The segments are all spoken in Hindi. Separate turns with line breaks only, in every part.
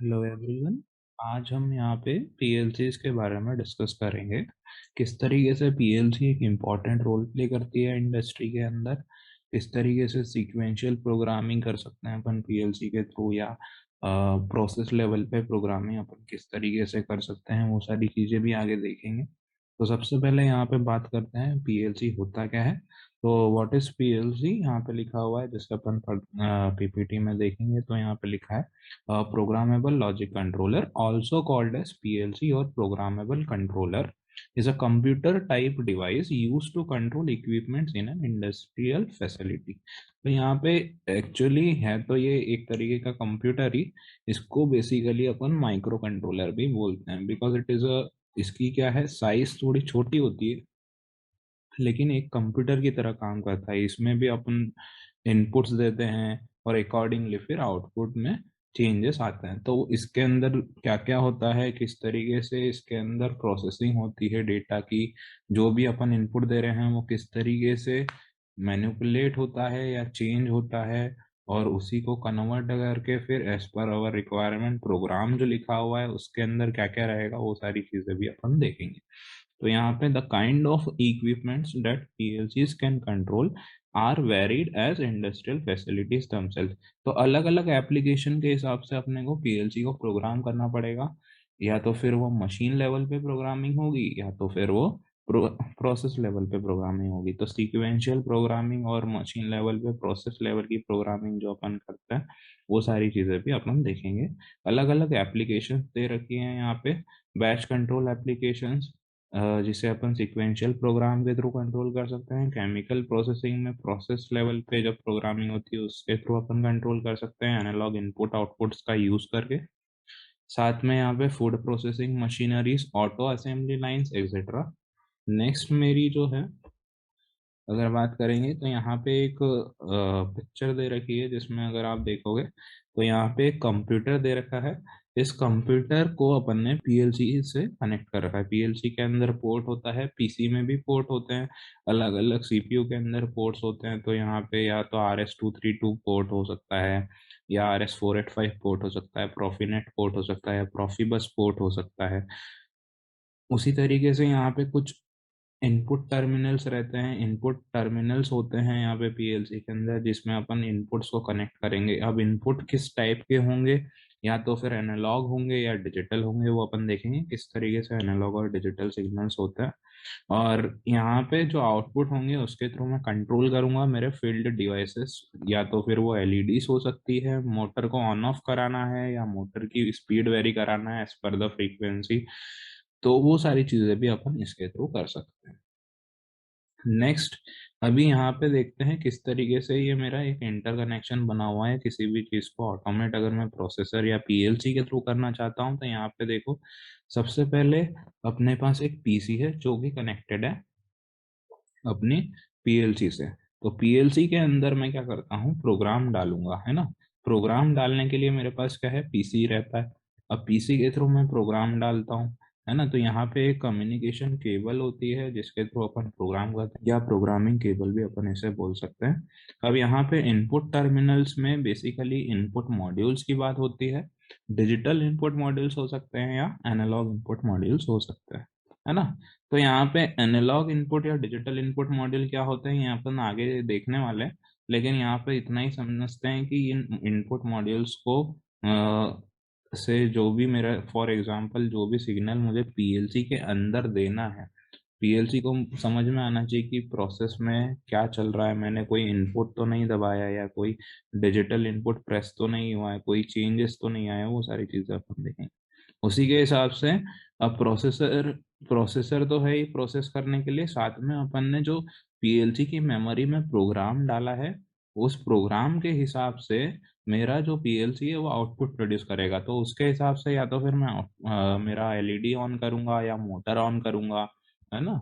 Hello everyone. आज हम यहाँ पे पीएलसीज के बारे में डिस्कस करेंगे। किस तरीके से पीएलसी एक इम्पॉर्टेंट रोल प्ले करती है इंडस्ट्री के अंदर, किस तरीके से सीक्वेंशियल प्रोग्रामिंग कर सकते हैं अपन पीएलसी के थ्रू, या प्रोसेस लेवल पे प्रोग्रामिंग अपन किस तरीके से कर सकते हैं, वो सारी चीज़ें भी आगे देखेंगे। तो सबसे पहले यहाँ पे बात करते हैं पीएलसी होता क्या है। तो व्हाट इज पीएलसी यहाँ पे लिखा हुआ है, जैसे अपन पीपीटी में देखेंगे तो यहाँ पे लिखा है programmable logic controller, also called as PLC or programmable controller, is a computer type device used to control equipments in an industrial facility। तो यहाँ पे एक्चुअली है तो ये एक तरीके का कंप्यूटर ही, इसको बेसिकली अपन माइक्रो कंट्रोलर भी बोलते हैं, बिकॉज इट इज अ, इसकी क्या है, साइज थोड़ी छोटी होती है लेकिन एक कंप्यूटर की तरह काम करता है। इसमें भी अपन इनपुट्स देते हैं और अकॉर्डिंगली फिर आउटपुट में चेंजेस आते हैं। तो इसके अंदर क्या क्या होता है, किस तरीके से इसके अंदर प्रोसेसिंग होती है डेटा की, जो भी अपन इनपुट दे रहे हैं वो किस तरीके से मैनिपुलेट होता है या चेंज होता है, और उसी को कन्वर्ट करके फिर as per our requirement programme जो लिखा हुआ है उसके अंदर क्या क्या रहेगा, वो सारी चीजें भी अपन देखेंगे। तो यहाँ पे the kind of equipments that PLCs can control are varied as industrial facilities themselves। तो अलग अलग एप्लीकेशन के हिसाब से अपने को पीएलसी को प्रोग्राम करना पड़ेगा। या तो फिर वो मशीन लेवल पे प्रोग्रामिंग होगी, या तो फिर वो प्रोसेस लेवल पे प्रोग्रामिंग होगी। तो सीक्वेंशियल प्रोग्रामिंग और मशीन लेवल पे प्रोसेस लेवल की प्रोग्रामिंग जो अपन करते हैं वो सारी चीज़ें भी अपन देखेंगे। अलग अलग एप्लीकेशन दे रखी हैं यहाँ पे। बैच कंट्रोल एप्लीकेशंस, जिसे अपन सिक्वेंशियल प्रोग्राम के थ्रू कंट्रोल कर सकते हैं। केमिकल प्रोसेसिंग में प्रोसेस लेवल पे जब प्रोग्रामिंग होती है उसके थ्रू अपन कंट्रोल कर सकते हैं एनालॉग इनपुट आउटपुट्स का यूज करके। साथ में यहाँ पे food processing machineries, auto assembly lines etcetera. Next मेरी जो है, अगर बात करेंगे तो यहाँ पे एक पिक्चर दे रखी है जिसमें अगर आप देखोगे तो यहाँ पे एक कंप्यूटर दे रखा है। इस कंप्यूटर को अपन ने पीएलसी से कनेक्ट कर रखा है। पीएलसी के अंदर पोर्ट होता है, पीसी में भी पोर्ट होते हैं, अलग अलग सीपीयू के अंदर पोर्ट्स होते हैं। तो यहाँ पे या तो RS-232 पोर्ट हो सकता है, या RS-485 पोर्ट हो सकता है, प्रोफीनेट पोर्ट हो सकता है, प्रोफीबस पोर्ट हो सकता है। उसी तरीके से यहाँ पे कुछ इनपुट टर्मिनल्स रहते हैं। इनपुट टर्मिनल्स होते हैं यहाँ पे पीएलसी के अंदर, जिसमें अपन इनपुट्स को कनेक्ट करेंगे। अब इनपुट किस टाइप के होंगे, या तो फिर एनालॉग होंगे या डिजिटल होंगे, वो अपन देखेंगे किस तरीके से एनालॉग और डिजिटल सिग्नल्स होते हैं। और यहाँ पे जो आउटपुट होंगे उसके थ्रू मैं कंट्रोल करूंगा मेरे फील्ड डिवाइसेस। या तो फिर वो एलईडीज हो सकती है, मोटर को ऑन ऑफ कराना है या मोटर की स्पीड वेरी कराना है एज पर द फ्रीक्वेंसी। तो वो सारी चीजें भी अपन इसके थ्रू कर सकते हैं। नेक्स्ट, अभी यहाँ पे देखते हैं किस तरीके से ये मेरा एक इंटरकनेक्शन बना हुआ है। किसी भी चीज़ को ऑटोमेट अगर मैं प्रोसेसर या पीएलसी के थ्रू करना चाहता हूँ तो यहाँ पे देखो, सबसे पहले अपने पास एक पीसी है जो कि कनेक्टेड है अपनी पीएलसी से। तो पीएलसी के अंदर मैं क्या करता हूँ, प्रोग्राम डालूंगा, है ना। प्रोग्राम डालने के लिए मेरे पास क्या है, पीसी रहता है। अब पीसी के थ्रू मैं प्रोग्राम डालता हूँ, है ना। तो यहाँ पे एक कम्युनिकेशन केबल होती है जिसके थ्रू अपन प्रोग्राम करते हैं, या प्रोग्रामिंग केबल भी अपन इसे बोल सकते हैं। अब यहाँ पे इनपुट टर्मिनल्स में बेसिकली इनपुट मॉड्यूल्स की बात होती है। डिजिटल इनपुट मॉड्यूल्स हो सकते हैं या एनालॉग इनपुट मॉड्यूल्स हो सकते हैं, है ना। तो यहाँ पे एनालॉग इनपुट या डिजिटल इनपुट मॉड्यूल क्या होते हैं, यहाँ अपन आगे देखने वाले हैं। लेकिन यहाँ पे इतना ही समझते हैं कि इन इनपुट मॉड्यूल्स को से जो भी मेरा, फॉर एग्जांपल जो भी सिग्नल मुझे पीएलसी के अंदर देना है, पीएलसी को समझ में आना चाहिए कि प्रोसेस में क्या चल रहा है। मैंने कोई इनपुट तो नहीं दबाया, या कोई डिजिटल इनपुट प्रेस तो नहीं हुआ है, कोई चेंजेस तो नहीं आया, वो सारी चीजें अपन देखेंगे उसी के हिसाब से। अब प्रोसेसर प्रोसेसर तो है ही प्रोसेस करने के लिए, साथ में अपन ने जो पीएलसी की मेमोरी में प्रोग्राम डाला है उस प्रोग्राम के हिसाब से मेरा जो पीएलसी है वो आउटपुट प्रोड्यूस करेगा। तो उसके हिसाब से या तो फिर मैं मेरा एलईडी ऑन करूंगा या मोटर ऑन करूंगा, है ना।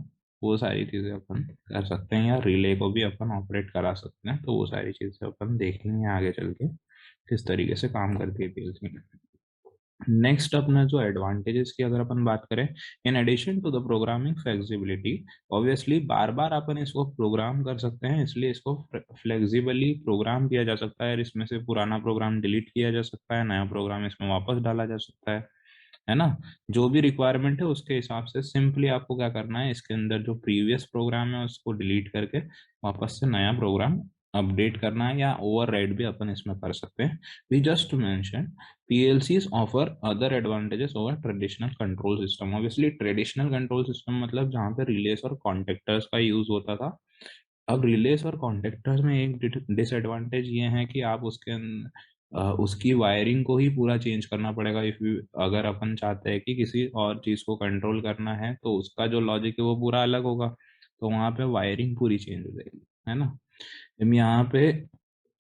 वो सारी चीजें अपन कर सकते हैं, या रिले को भी अपन ऑपरेट करा सकते हैं। तो वो सारी चीजें अपन देखेंगे आगे चल के किस तरीके से काम करती है पीएलसी। नेक्स्ट अपना जो एडवांटेजेस की अगर अपन बात करें, in addition to the programming flexibility, obviously बार बार अपन इसको प्रोग्राम कर सकते हैं, इसलिए इसको फ्लेक्सिबली प्रोग्राम किया जा सकता है। इसमें से पुराना प्रोग्राम डिलीट किया जा सकता है, नया प्रोग्राम इसमें वापस डाला जा सकता है ना। जो भी रिक्वायरमेंट है उसके हिसाब से सिंपली आपको क्या करना है, इसके अंदर जो प्रीवियस प्रोग्राम है उसको डिलीट करके वापस से नया प्रोग्राम अपडेट करना है, या ओवरराइड भी अपन इसमें कर सकते हैं। We just mention PLCs offer other advantages over traditional control system. Obviously traditional control system मतलब जहाँ पे रिलेस और कॉन्टेक्टर्स का यूज होता था। अब रिलेस और कॉन्टेक्टर्स में एक डिसएडवांटेज ये है कि आप उसकी वायरिंग को ही पूरा चेंज करना पड़ेगा। इफ अगर अपन चाहते हैं कि किसी और चीज को कंट्रोल करना है तो उसका जो लॉजिक है वो पूरा अलग होगा, तो वहाँ पे वायरिंग पूरी चेंज हो जाएगी, है ना। हम यहाँ पे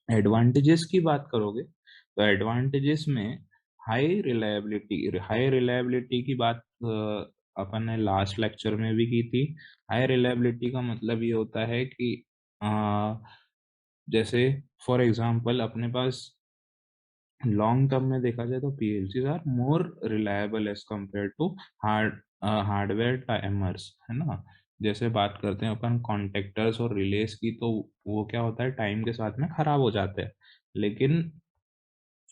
एडवांटेजेस की बात करोगे तो एडवांटेजेस में हाई रिलायबिलिटी की बात अपन ने लास्ट लेक्चर में भी की थी। हाई रिलायबिलिटी का मतलब ये होता है कि अ, जैसे फॉर एग्जांपल अपने पास लॉन्ग टर्म में देखा जाए तो PLCs are more reliable as compare to hardware timers, है ना। जैसे बात करते हैं अपन कॉन्टेक्टर्स और रिलेस की, तो वो क्या होता है टाइम के साथ में खराब हो जाते हैं, लेकिन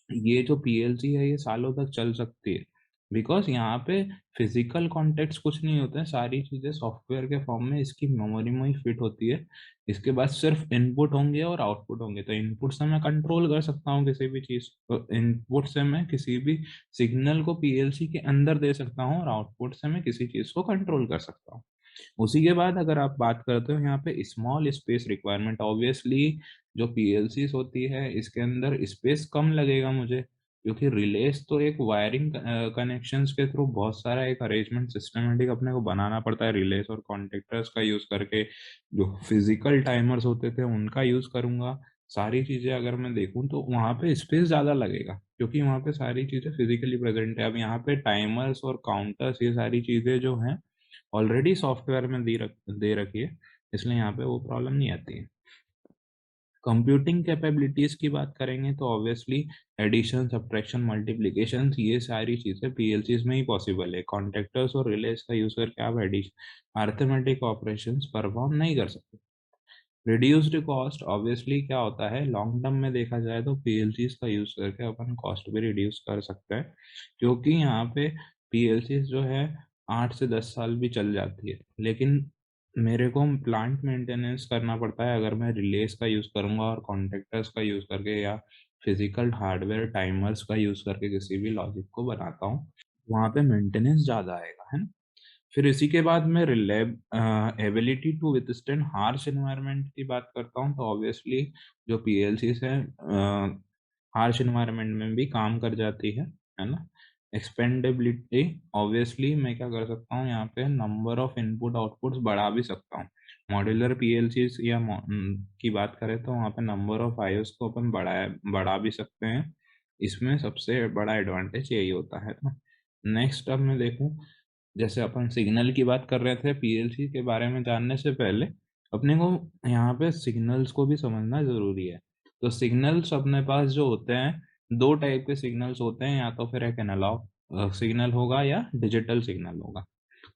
ये जो PLC है ये सालों तक चल सकती है, बिकॉज यहाँ पे फिजिकल कॉन्टेक्ट्स कुछ नहीं होते हैं, सारी चीजें सॉफ्टवेयर के फॉर्म में इसकी मेमोरी में ही फिट होती है। इसके बाद सिर्फ इनपुट होंगे और आउटपुट होंगे, तो इनपुट से मैं कंट्रोल कर सकता हूँ किसी भी चीज को, इनपुट से मैं किसी भी सिग्नल को PLC के अंदर दे सकता हूँ और आउटपुट से मैं किसी चीज को कंट्रोल कर सकता हूँ। उसी के बाद अगर आप बात करते हो यहाँ पे स्मॉल स्पेस रिक्वायरमेंट, ऑब्वियसली जो PLCs होती है इसके अंदर स्पेस कम लगेगा मुझे, क्योंकि रिलेस तो एक वायरिंग कनेक्शंस के थ्रू बहुत सारा एक अरेंजमेंट सिस्टमेटिक अपने को बनाना पड़ता है। रिलेस और कॉन्टेक्टर्स का यूज करके जो फिजिकल टाइमर्स होते थे उनका यूज करूंगा, सारी चीजें अगर मैं देखूं तो वहां पे स्पेस ज्यादा लगेगा, क्योंकि वहां पे सारी चीजें फिजिकली प्रेजेंट है। अब यहाँ पे टाइमर्स और काउंटर्स ये सारी चीजें जो हैं ऑलरेडी सॉफ्टवेयर में दे रखी है, इसलिए यहाँ पे वो प्रॉब्लम नहीं आती है। कंप्यूटिंग कैपेबिलिटीज की बात करेंगे तो ऑब्वियसली एडिशन, सब्ट्रैक्शन, मल्टीप्लिकेशन ये सारी चीजें PLCs में ही पॉसिबल है। कॉन्टेक्टर्स और रिलेस का यूज करके आप एडिशन अर्थमेटिक ऑपरेशंस परफॉर्म नहीं कर सकते। रिड्यूस्ड कॉस्ट, ऑब्वियसली क्या होता है लॉन्ग टर्म में देखा जाए तो PLCs का यूज करके अपन कॉस्ट भी रिड्यूस कर सकते हैं, क्योंकि यहाँ पे PLCs जो है 8 से 10 साल भी चल जाती है, लेकिन मेरे को प्लांट मेंटेनेंस करना पड़ता है अगर मैं रिलेस का यूज करूंगा और कॉन्टेक्टर्स का यूज करके या फिजिकल हार्डवेयर टाइमर्स का यूज करके किसी भी लॉजिक को बनाता हूँ, वहाँ पे मेंटेनेंस ज्यादा आएगा, है ना। फिर इसी के बाद मैं reliability to withstand harsh environment की बात करता हूँ, तो ऑब्वियसली जो PLCs है हार्श एनवायरनमेंट में भी काम कर जाती है ना। एक्सपेंडेबिलिटी, ऑब्वियसली मैं क्या कर सकता हूँ यहाँ पे नंबर ऑफ इनपुट आउटपुट्स बढ़ा भी सकता हूँ। मॉड्यूलर PLCs या की बात करें तो वहाँ पे नंबर ऑफ IOs को अपन बढ़ा भी सकते हैं, इसमें सबसे बड़ा एडवांटेज यही होता है ना। नेक्स्ट अब मैं देखूँ, जैसे अपन सिग्नल की बात कर रहे थे, PLC के बारे में जानने से पहले अपने को यहाँ पे सिग्नल्स को भी समझना जरूरी है। तो सिग्नल्स अपने पास जो होते हैं, दो टाइप के सिग्नल्स होते हैं, या तो फिर एक एनालॉग सिग्नल होगा या डिजिटल सिग्नल होगा।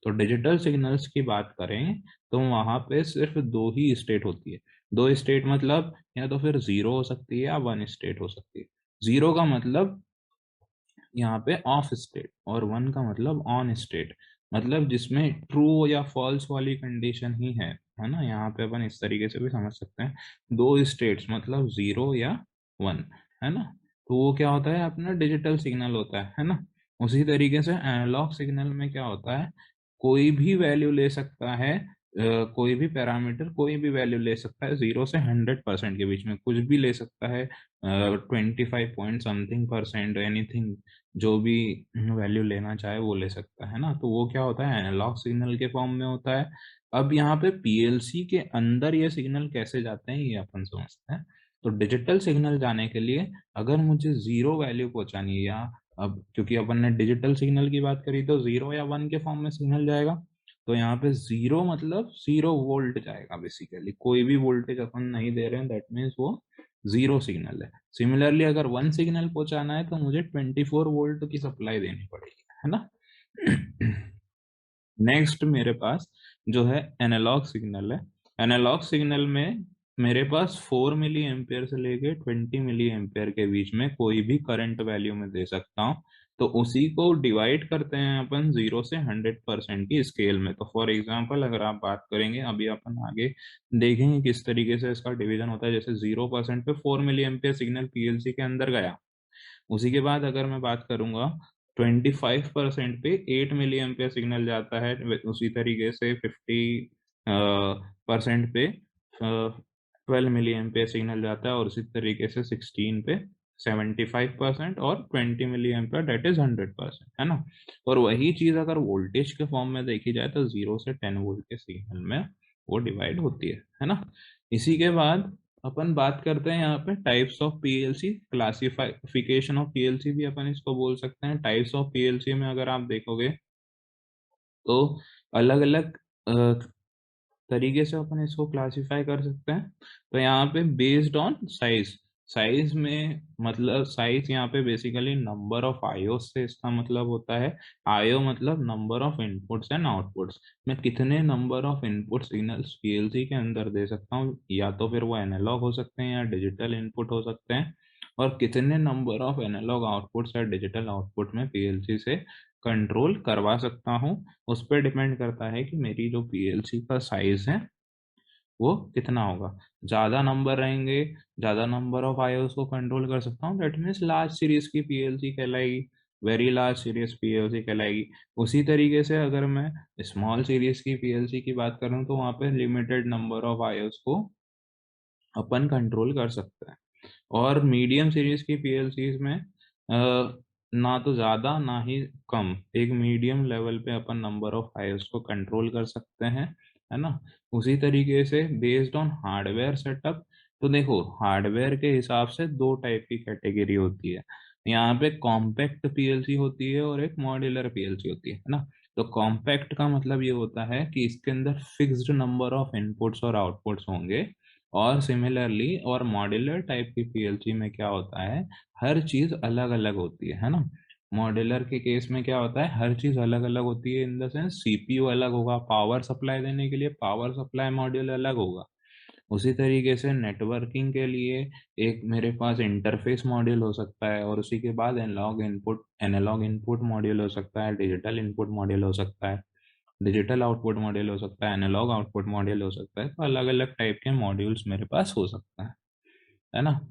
तो डिजिटल सिग्नल्स की बात करें तो वहां पे सिर्फ दो ही स्टेट होती है। दो स्टेट मतलब या तो फिर जीरो हो सकती है या वन स्टेट हो सकती है। जीरो का मतलब यहाँ पे ऑफ स्टेट, और वन का मतलब ऑन स्टेट, मतलब जिसमें ट्रू या फॉल्स वाली कंडीशन ही है ना। यहाँ पे अपन इस तरीके से भी समझ सकते हैं, दो स्टेट्स मतलब जीरो या वन, है ना। तो वो क्या होता है अपना डिजिटल सिग्नल होता है ना। उसी तरीके से एनालॉग सिग्नल में क्या होता है, कोई भी वैल्यू ले सकता है, कोई भी पैरामीटर कोई भी वैल्यू ले सकता है, 0 से 100% के बीच में कुछ भी ले सकता है, 25 पॉइंट समथिंग परसेंट एनीथिंग, जो भी वैल्यू लेना चाहे वो ले सकता है ना। तो वो क्या होता है एनालॉग सिग्नल के फॉर्म में होता है। अब यहाँ पे PLC के अंदर ये सिग्नल कैसे जाते हैं ये अपन समझते हैं। तो डिजिटल सिग्नल जाने के लिए अगर मुझे जीरो वैल्यू पहुंचानी है, या अब क्योंकि अपन ने डिजिटल सिग्नल की बात करी तो जीरो या वन के फॉर्म में सिग्नल जाएगा, तो यहाँ पे जीरो मतलब 0 वोल्ट जाएगा, बेसिकली कोई भी वोल्टेज अपन नहीं दे रहे हैं, दैट मीन्स वो जीरो सिग्नल है। सिमिलरली अगर 1 सिग्नल पहुंचाना है तो मुझे 24 वोल्ट की सप्लाई देनी पड़ेगी, है ना। नेक्स्ट मेरे पास जो है एनालॉग सिग्नल है। एनालॉग सिग्नल में मेरे पास 4 मिली एम्पेयर से लेके 20 मिली एम्पेयर के बीच में कोई भी करंट वैल्यू में दे सकता हूँ। तो उसी को डिवाइड करते हैं अपन 0 से 100% की स्केल में। तो फॉर एग्जांपल अगर आप बात करेंगे, अभी अपन आगे देखेंगे किस तरीके से इसका डिवीजन होता है। जैसे 0% पे 4 मिली एम्पेयर सिग्नल पीएलसी के अंदर गया, उसी के बाद अगर मैं बात करूंगा 25% पे 8 मिली एम्पियर सिग्नल जाता है। उसी तरीके से 50% पे 12 मिली एम्पियर सिग्नल जाता है, और उसी तरीके से 16 पे 75% और 20 मिली एम्पियर डेट इज 100%, है ना। और वही चीज अगर वोल्टेज के फॉर्म में देखी जाए तो 0 से 10 वोल्ट के सिग्नल में वो डिवाइड होती है ना। इसी के बाद अपन बात करते हैं यहाँ पे types of PLC, classification of PLC भी अपन इसको बोल सकते हैं। टाइप्स ऑफ पीएलसी में अगर आप देखोगे तो अलग अलग तरीके से अपन इसको क्लासिफाई कर सकते हैं। तो यहाँ पे बेस्ड ऑन साइज, साइज में मतलब साइज यहाँ पे बेसिकली नंबर ऑफ आईओ से इसका मतलब होता है। आईओ मतलब number of inputs and outputs. मैं कितने number of input signals PLC के अंदर दे सकता हूँ, या तो फिर वो एनालॉग हो सकते हैं या डिजिटल इनपुट हो सकते हैं, और कितने नंबर ऑफ एनालॉग आउटपुट्स या डिजिटल आउटपुट में पीएलसी से कंट्रोल करवा सकता हूँ। उस पर डिपेंड करता है कि मेरी जो पीएलसी का साइज है वो कितना होगा। ज्यादा नंबर रहेंगे, ज्यादा नंबर ऑफ आईओस को कंट्रोल कर सकता हूँ, दैट मीन्स लार्ज सीरीज की पीएलसी कहलाएगी, वेरी लार्ज सीरीज पीएलसी कहलाएगी। उसी तरीके से अगर मैं स्मॉल सीरीज की पीएलसी की बात करूँ तो वहाँ पे लिमिटेड नंबर ऑफ आईओस को अपन कंट्रोल कर सकते हैं। और मीडियम सीरीज की पीएलसीज में ना तो ज्यादा ना ही कम, एक मीडियम लेवल पे अपन नंबर ऑफ आईओस को कंट्रोल कर सकते हैं, है ना। उसी तरीके से बेस्ड ऑन हार्डवेयर सेटअप, तो देखो हार्डवेयर के हिसाब से दो टाइप की कैटेगरी होती है। यहाँ पे कॉम्पैक्ट पीएलसी होती है और एक मॉड्यूलर पीएलसी होती है ना। तो कॉम्पैक्ट का मतलब ये होता है कि इसके अंदर फिक्स्ड नंबर ऑफ इनपुट्स और आउटपुट्स होंगे। और सिमिलरली और मॉड्यूलर टाइप की पीएलसी में क्या होता है, हर चीज अलग अलग होती है ना। मॉड्यूलर के केस में क्या होता है, हर चीज अलग अलग होती है, इन द सेंस सीपीयू अलग होगा, पावर सप्लाई देने के लिए पावर सप्लाई मॉड्यूल अलग होगा। उसी तरीके से नेटवर्किंग के लिए एक मेरे पास इंटरफेस मॉड्यूल हो सकता है, और उसी के बाद एनालॉग इनपुट मॉड्यूल हो सकता है, डिजिटल इनपुट मॉड्यूल हो सकता है, डिजिटल आउटपुट मॉड्यूल हो सकता है, एनालॉग आउटपुट मॉड्यूल हो सकता है। तो अलग अलग टाइप के मॉड्यूल्स मेरे पास हो सकता है ना।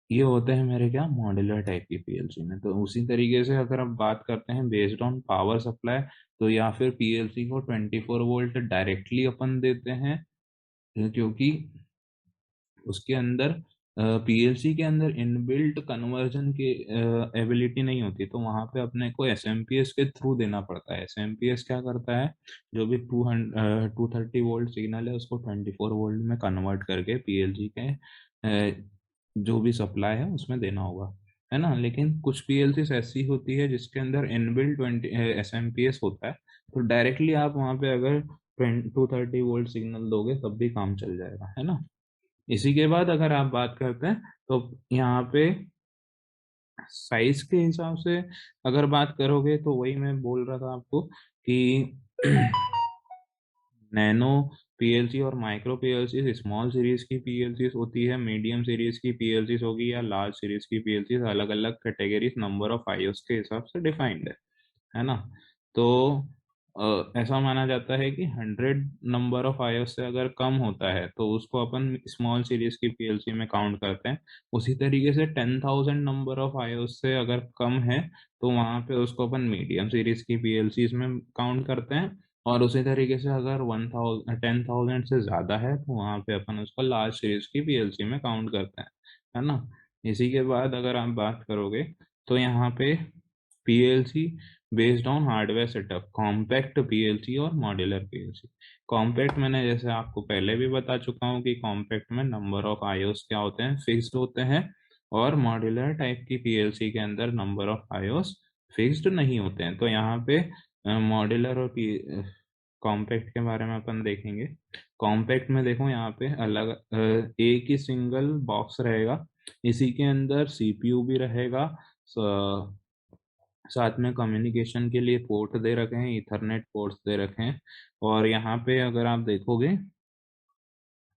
ये होते हैं मेरे क्या मॉड्यूलर टाइप की पीएलसी में। तो उसी तरीके से अगर हम बात करते हैं बेस्ड ऑन पावर सप्लाई, तो या फिर पीएलसी को 24 वोल्ट डायरेक्टली अपन देते हैं, क्योंकि उसके अंदर पीएलसी के अंदर इनबिल्ट कन्वर्जन की एबिलिटी नहीं होती। तो वहां पे अपने को एसएमपीएस के थ्रू देना पड़ता है। एसएमपीएस क्या करता है, जो भी 230 वोल्ट सिग्नल है उसको 24 वोल्ट में कन्वर्ट करके पीएलसी के जो भी सप्लाई है उसमें देना होगा, है ना। लेकिन कुछ पीएलसी ऐसी होती है जिसके अंदर इनबिल्ट 20 एसएमपीएस होता है, तो डायरेक्टली आप वहां पे अगर 230 वोल्ट सिग्नल दोगे तब भी काम चल जाएगा, है ना। इसी के बाद अगर आप बात करते हैं तो यहाँ पे साइज के हिसाब से अगर बात करोगे तो वही मैं बोल रहा था आपको कि नैनो पीएलसी और माइक्रो पीएलसी स्मॉल सीरीज की पीएलसी होती है, मीडियम सीरीज की पीएलसी होगी, या लार्ज सीरीज की पीएलसी, अलग अलग कैटेगरीज नंबर ऑफ आईओस के हिसाब से डिफाइंड है ना। तो ऐसा माना जाता है कि 100 नंबर ऑफ आईओस से अगर कम होता है तो उसको अपन स्मॉल सीरीज की पीएलसी में काउंट करते हैं। उसी तरीके से 10,000 नंबर ऑफ आईओस से अगर कम है तो वहां पे उसको अपन मीडियम सीरीज की पीएलसी में काउंट करते हैं। और उसी तरीके से अगर 10,000 से ज्यादा है तो वहां पे अपन उसको लार्ज सीरीज की पीएलसी में काउंट करते हैं, है ना। इसी के बाद अगर आप बात करोगे तो यहाँ पे PLC based on hardware setup, compact PLC और मॉड्यूलर पीएलसी। कॉम्पैक्ट मैंने जैसे आपको पहले भी बता चुका हूँ कि कॉम्पैक्ट में नंबर ऑफ आईओस क्या होते हैं, फिक्स्ड होते हैं। और मॉड्यूलर टाइप की पीएलसी के अंदर नंबर ऑफ आईओस फिक्स्ड नहीं होते हैं। तो यहाँ पे मॉड्यूलर और कॉम्पैक्ट के बारे में अपन देखेंगे। कॉम्पैक्ट में देखो यहाँ पे अलग एक ही सिंगल बॉक्स रहेगा, इसी के अंदर सीपीयू भी रहेगा, साथ में कम्युनिकेशन के लिए पोर्ट दे रखे हैं, ईथरनेट पोर्ट्स दे रखे हैं। और यहाँ पे अगर आप देखोगे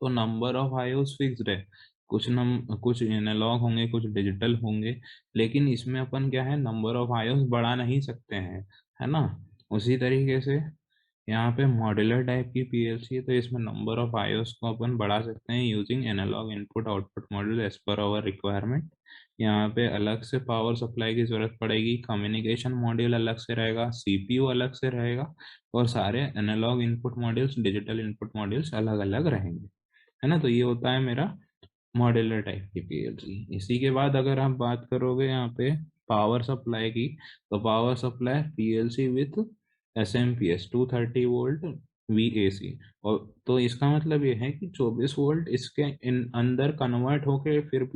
तो नंबर ऑफ आईओस फिक्स्ड है, कुछ एनालॉग होंगे, कुछ डिजिटल होंगे, लेकिन इसमें अपन क्या है, नंबर ऑफ आईओस बढ़ा नहीं सकते हैं, है ना। उसी तरीके से यहाँ पे मॉड्यूलर टाइप की पीएलसी है, तो इसमें नंबर ऑफ आईओस को अपन बढ़ा सकते हैं using analog input output module as per our requirement. यहाँ पे अलग से पावर सप्लाई की जरूरत पड़ेगी, कम्युनिकेशन मॉड्यूल अलग से रहेगा, सीपीयू अलग से रहेगा, और सारे analog input modules, digital input modules अलग अलग रहेंगे, है ना। तो ये होता है मेरा मॉड्यूलर टाइप की पीएलसी। इसी के बाद अगर आप बात करोगे यहाँ पे पावर सप्लाई की, तो power supply PLC with SMPS 230 volt VAC. और तो इसका मतलब ये है कि 24 वोल्ट इसके इन अंदर कन्वर्ट होके फिर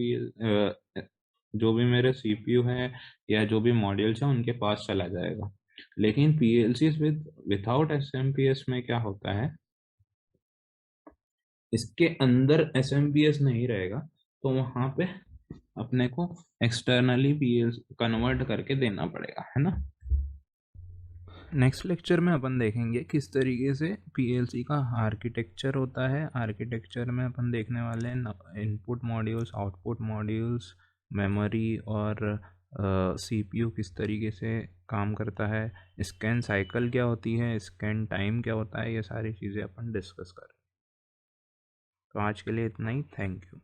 जो भी मेरे सीपीयू है या जो भी मॉड्यूल्स हैं उनके पास चला जाएगा। लेकिन पीएलसी विथआउट एसएमपीएस में क्या होता है, इसके अंदर एसएमपीएस नहीं रहेगा, तो वहां पे अपने को एक्सटर्नली पीएल कन्वर्ट करके देना पड़ेगा, है ना। नेक्स्ट लेक्चर में अपन देखेंगे किस तरीके से पीएलसी का आर्किटेक्चर होता है। आर्किटेक्चर में अपन देखने वाले हैं input modules, output modules, memory और सीपीयू किस तरीके से काम करता है, स्कैन साइकिल क्या होती है, स्कैन टाइम क्या होता है, ये सारी चीज़ें अपन डिस्कस करें। तो आज के लिए इतना ही, थैंक यू।